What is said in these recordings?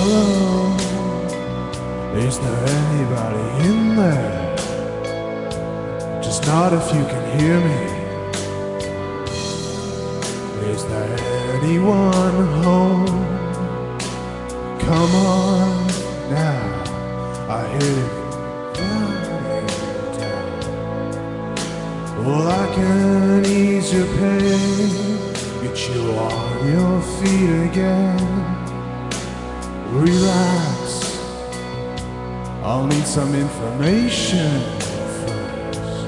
alone. Is there anybody in there? Just not if you can hear me. Is there anyone home? Come on now, I hear you down. Well, I can ease your pain, get you on your feet again. Relax, I'll need some information first.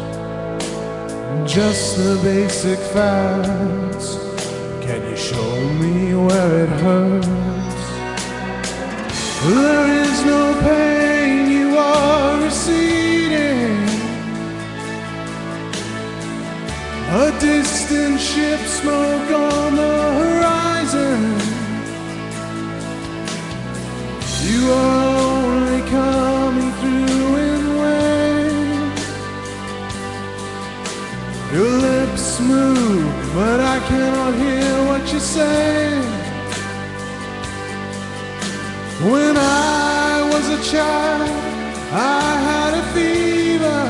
Just the basic facts. Can you show me where it hurts? There is no pain, you are receding. A distant ship, smoke on the horizon. You are only coming through in waves. Your lips move, but I cannot hear what you're saying. When I was a child, I had a fever.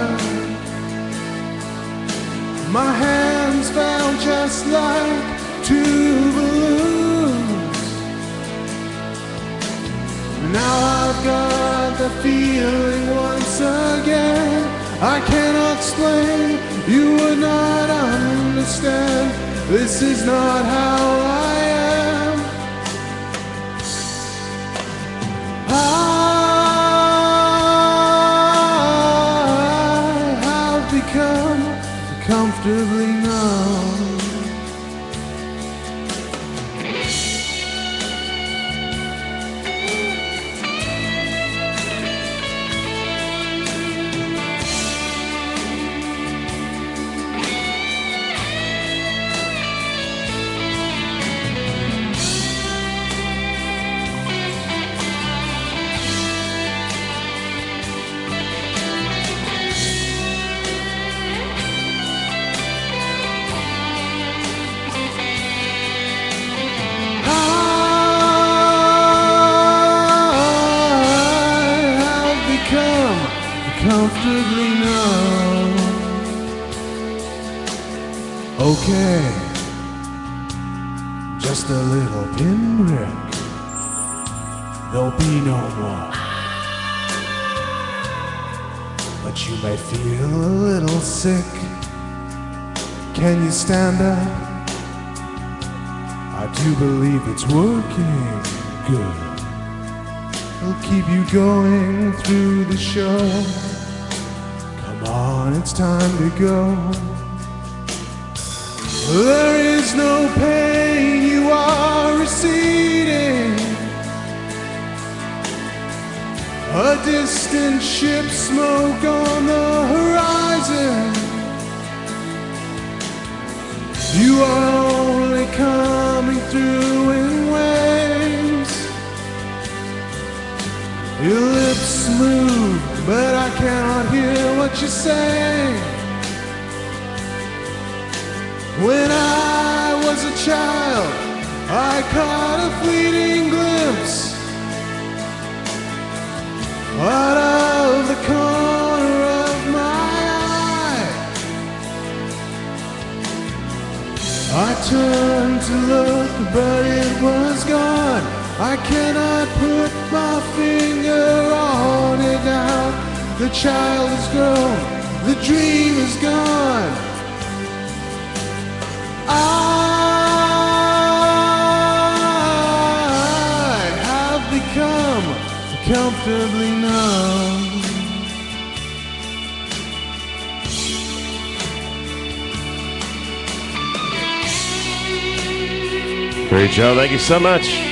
My hands felt just like two balloons. Now I've got the feeling once again. I cannot explain, you would not understand. This is not how I am. I have become comfortably numb. Comfortably numb. Okay, just a little pinprick, there'll be no more. But you may feel a little sick. Can you stand up? I do believe it's working good. It'll keep you going through the show. Come on, it's time to go. There is no pain, you are receding. A distant ship, smoke on the horizon. You are only coming through in waves. Your lips move, but I cannot hear what you're saying. When I was a child, I caught a fleeting glimpse out of the corner of my eye. I turned to look, but it was gone. I cannot put my finger on it now. The child is grown, the dream is gone. I have become comfortably numb. Great job, thank you so much.